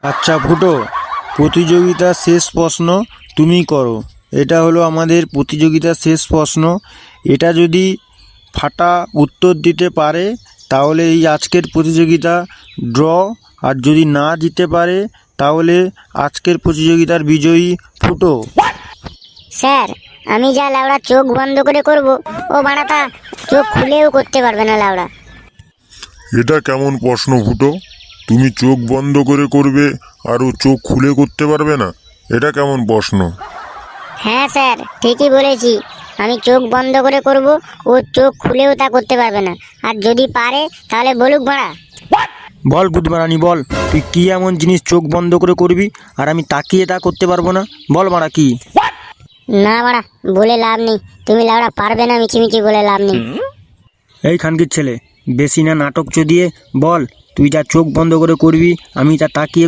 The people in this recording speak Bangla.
আচ্ছা ফুটো, প্রতিযোগিতার শেষ প্রশ্ন তুমি করো। এটা হলো আমাদের প্রতিযোগিতার শেষ প্রশ্ন। এটা যদি ফাটা উত্তর দিতে পারে তাহলে এই আজকের প্রতিযোগিতা ড্র, আর যদি না দিতে পারে তাহলে আজকের প্রতিযোগিতার বিজয়ী ফুটো। স্যার, আমি যা লাউড়া চোখ বন্ধ করে করব, ও বাড়াটা চোখ খুলেও করতে পারবে না লাউড়া। এটা কেমন প্রশ্ন ফুটো? তুমি চোখ বন্ধ করে করবে আর ও চোখ খুলে করতে পারবে না? এটা কেমন প্রশ্ন? হ্যাঁ স্যার, ঠিকই বলেছি। আমি চোখ বন্ধ করে করব, ও চোখ খুলেও তা করতে পারবে না। আর যদি পারে তাহলে বলুক বাড়া। বল গুদমারানি বল, তুই কি এমন জিনিস চোখ বন্ধ করে করবি আর আমি তাকিয়ে তা করতে পারবো না? বল মারা কি? না বাড়া, বলে লাভ নেই। তুমি লাউড়া পারবে না মিছিমিছি বলে লাভ নেই। এই খানকির ছেলে, বেশি না নাটক চদিয়ে বল, তুই যা চোখ বন্ধ করে করবি আমি তা তাকিয়ে